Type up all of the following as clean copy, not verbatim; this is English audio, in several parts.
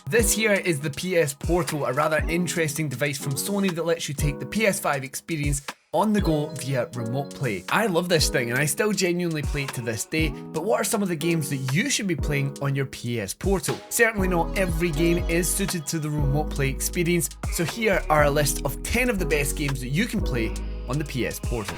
This here is the PS Portal, a rather interesting device from Sony that lets you take the PS5 experience on the go via remote play. I love this thing and I still genuinely play it to this day, but what are some of the games that you should be playing on your PS Portal? Certainly not every game is suited to the remote play experience, so here are a list of 10 of the best games that you can play on the PS Portal.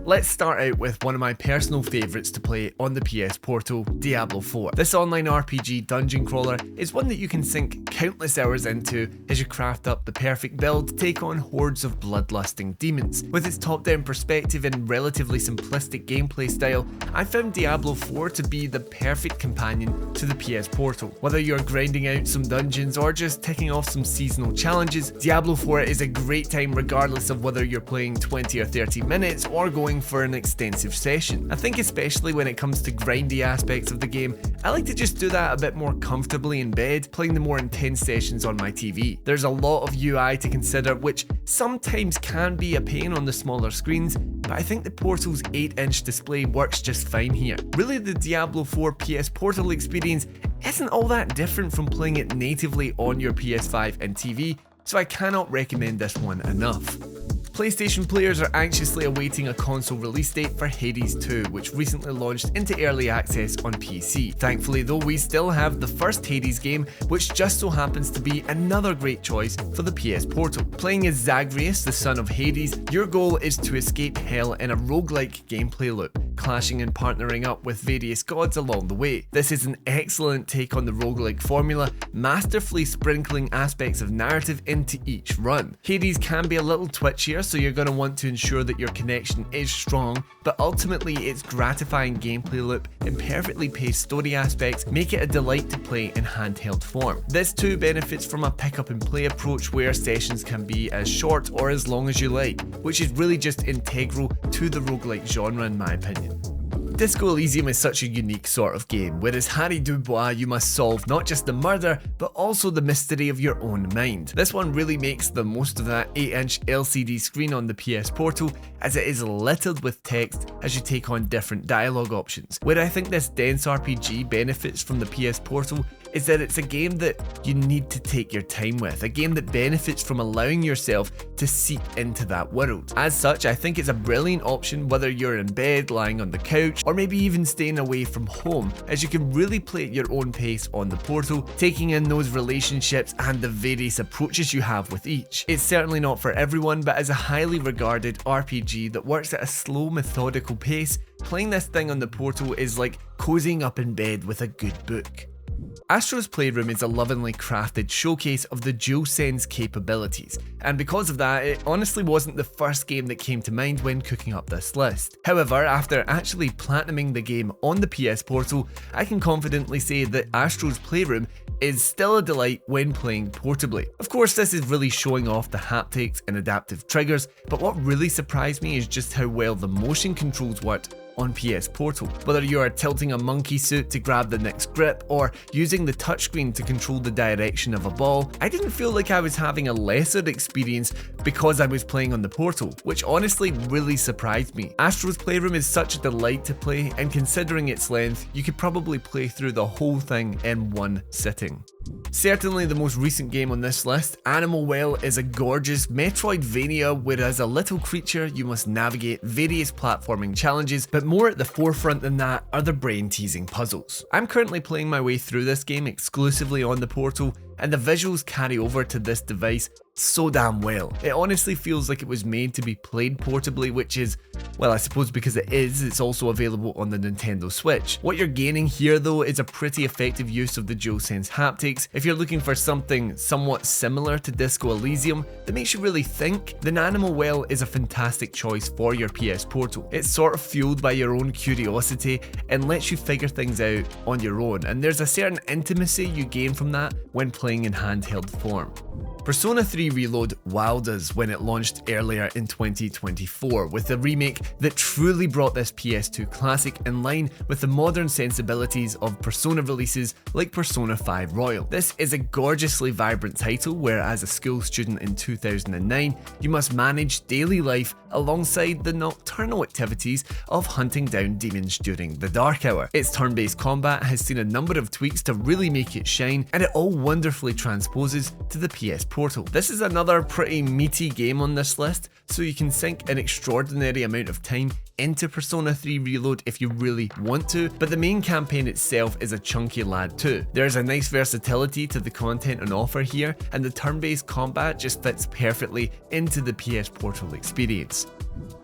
Let's start out with one of my personal favourites to play on the PS Portal, Diablo IV. This online RPG dungeon crawler is one that you can sink countless hours into as you craft up the perfect build to take on hordes of bloodlusting demons. With its top-down perspective and relatively simplistic gameplay style, I found Diablo IV to be the perfect companion to the PS Portal. Whether you're grinding out some dungeons or just ticking off some seasonal challenges, Diablo IV is a great time regardless of whether you're playing 20 or 30 minutes or going for an extensive session. I think especially when it comes to grindy aspects of the game, I like to just do that a bit more comfortably in bed, playing the more intense sessions on my TV. There's a lot of UI to consider, which sometimes can be a pain on the smaller screens, but I think the Portal's 8-inch display works just fine here. Really, the Diablo IV PS Portal experience isn't all that different from playing it natively on your PS5 and TV, so I cannot recommend this one enough. PlayStation players are anxiously awaiting a console release date for Hades 2, which recently launched into early access on PC. Thankfully though, we still have the first Hades game, which just so happens to be another great choice for the PS Portal. Playing as Zagreus, the son of Hades, your goal is to escape hell in a roguelike gameplay loop, clashing and partnering up with various gods along the way. This is an excellent take on the roguelike formula, masterfully sprinkling aspects of narrative into each run. Hades can be a little twitchier, so you're going to want to ensure that your connection is strong, but ultimately its gratifying gameplay loop and perfectly paced story aspects make it a delight to play in handheld form. This too benefits from a pick up and play approach where sessions can be as short or as long as you like, which is really just integral to the roguelike genre in my opinion. Disco Elysium is such a unique sort of game, where as Harry Dubois you must solve not just the murder, but also the mystery of your own mind. This one really makes the most of that 8-inch LCD screen on the PS Portal, as it is littered with text as you take on different dialogue options. Where I think this dense RPG benefits from the PS Portal is that it's a game that you need to take your time with, a game that benefits from allowing yourself to seep into that world. As such, I think it's a brilliant option whether you're in bed, lying on the couch, or maybe even staying away from home, as you can really play at your own pace on the Portal, taking in those relationships and the various approaches you have with each. It's certainly not for everyone, but as a highly regarded RPG that works at a slow, methodical pace, playing this thing on the Portal is like cozying up in bed with a good book. Astro's Playroom is a lovingly crafted showcase of the DualSense capabilities, and because of that, it honestly wasn't the first game that came to mind when cooking up this list. However, after actually platinuming the game on the PS Portal, I can confidently say that Astro's Playroom is still a delight when playing portably. Of course, this is really showing off the haptics and adaptive triggers, but what really surprised me is just how well the motion controls worked on PS Portal. Whether you are tilting a monkey suit to grab the next grip or using the touchscreen to control the direction of a ball, I didn't feel like I was having a lesser experience because I was playing on the Portal, which honestly really surprised me. Astro's Playroom is such a delight to play, and considering its length, you could probably play through the whole thing in one sitting. Certainly the most recent game on this list, Animal Well, is a gorgeous Metroidvania where as a little creature you must navigate various platforming challenges, but more at the forefront than that are the brain-teasing puzzles. I'm currently playing my way through this game exclusively on the Portal, and the visuals carry over to this device so damn well. It honestly feels like it was made to be played portably, which is, well, I suppose because it is, it's also available on the Nintendo Switch. What you're gaining here though is a pretty effective use of the DualSense haptics. If you're looking for something somewhat similar to Disco Elysium that makes you really think, then Animal Well is a fantastic choice for your PS Portal. It's sort of fueled by your own curiosity and lets you figure things out on your own, and there's a certain intimacy you gain from that when playing in handheld form. Persona 3 Reload wowed us when it launched earlier in 2024 with a remake that truly brought this PS2 classic in line with the modern sensibilities of Persona releases like Persona 5 Royal. This is a gorgeously vibrant title where, as a school student in 2009, you must manage daily life alongside the nocturnal activities of hunting down demons during the dark hour. Its turn-based combat has seen a number of tweaks to really make it shine, and it all wonderfully transposes to the PS Portal. This is another pretty meaty game on this list, so you can sink an extraordinary amount of time into Persona 3 Reload if you really want to, but the main campaign itself is a chunky lad too. There's a nice versatility to the content on offer here, and the turn-based combat just fits perfectly into the PS Portal experience.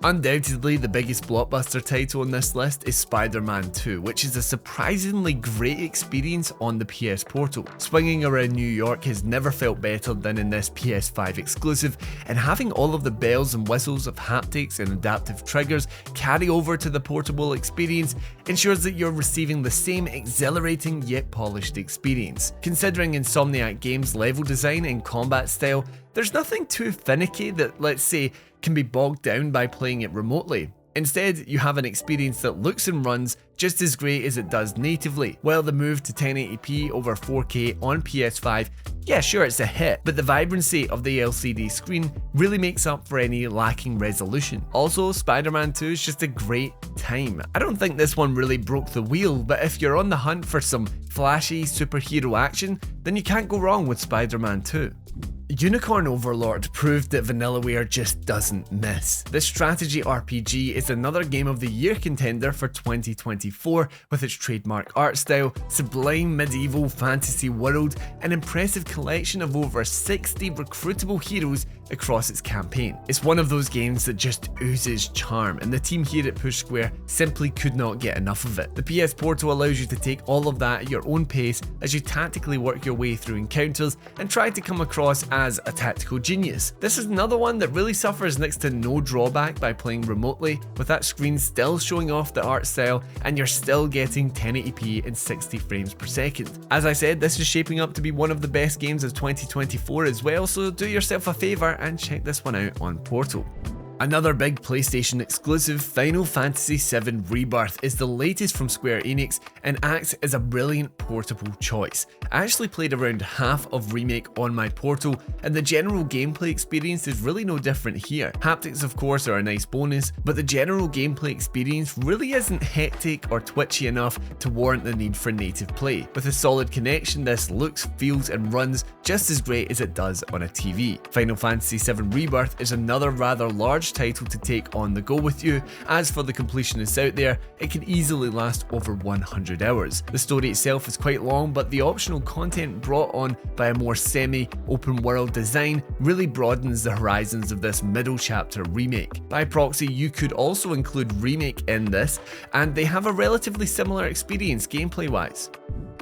Undoubtedly, the biggest blockbuster title on this list is Spider-Man 2, which is a surprisingly great experience on the PS Portal. Swinging around New York has never felt better than in this PS5 exclusive, and having all of the bells and whistles of haptics and adaptive triggers carry over to the portable experience ensures that you're receiving the same exhilarating yet polished experience. Considering Insomniac Games' level design and combat style, there's nothing too finicky that, let's say, can be bogged down by playing it remotely. Instead, you have an experience that looks and runs just as great as it does natively. While the move to 1080p over 4K on PS5, yeah sure it's a hit, but the vibrancy of the LCD screen really makes up for any lacking resolution. Also, Spider-Man 2 is just a great time. I don't think this one really broke the wheel, but if you're on the hunt for some flashy superhero action, then you can't go wrong with Spider-Man 2. Unicorn Overlord proved that Vanillaware just doesn't miss. This strategy RPG is another Game of the Year contender for 2024 with its trademark art style, sublime medieval fantasy world, an impressive collection of over 60 recruitable heroes across its campaign. It's one of those games that just oozes charm, and the team here at Push Square simply could not get enough of it. The PS Portal allows you to take all of that at your own pace as you tactically work your way through encounters and try to come across as a tactical genius. This is another one that really suffers next to no drawback by playing remotely, with that screen still showing off the art style and you're still getting 1080p and 60 frames per second. As I said, this is shaping up to be one of the best games of 2024 as well, so do yourself a favour and check this one out on Portal. Another big PlayStation exclusive, Final Fantasy VII Rebirth, is the latest from Square Enix and acts as a brilliant portable choice. I actually played around half of Remake on my Portal, and the general gameplay experience is really no different here. Haptics of course are a nice bonus, but the general gameplay experience really isn't hectic or twitchy enough to warrant the need for native play. With a solid connection, this looks, feels and runs just as great as it does on a TV. Final Fantasy VII Rebirth is another rather large title to take on the go with you. As for the completionists out there, it can easily last over 100 hours. The story itself is quite long, but the optional content brought on by a more semi-open world design really broadens the horizons of this middle chapter remake. By proxy, you could also include Remake in this, and they have a relatively similar experience gameplay wise.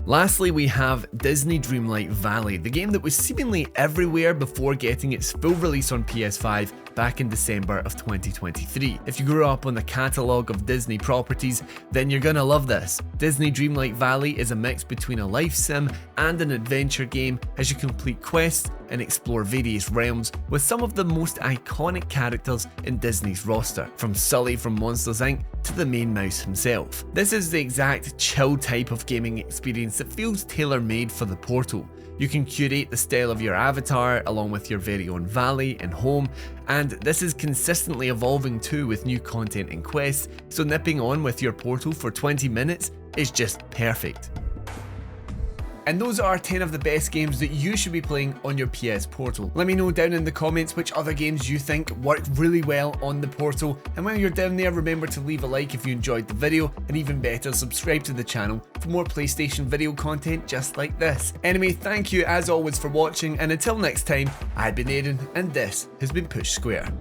Lastly, we have Disney Dreamlight Valley, the game that was seemingly everywhere before getting its full release on PS5 back in December of 2023. If you grew up on the catalogue of Disney properties, then you're gonna love this. Disney Dreamlight Valley is a mix between a life sim and an adventure game as you complete quests and explore various realms with some of the most iconic characters in Disney's roster, from Sully from Monsters Inc. to the main mouse himself. This is the exact chill type of gaming experience that feels tailor-made for the Portal. You can curate the style of your avatar along with your very own valley and home, and this is consistently evolving too with new content and quests, so nipping on with your Portal for 20 minutes is just perfect. And those are 10 of the best games that you should be playing on your PS Portal. Let me know down in the comments which other games you think work really well on the Portal, and while you're down there, remember to leave a like if you enjoyed the video, and even better, subscribe to the channel for more PlayStation video content just like this. Anyway, thank you as always for watching, and until next time, I've been Aaron and this has been Push Square.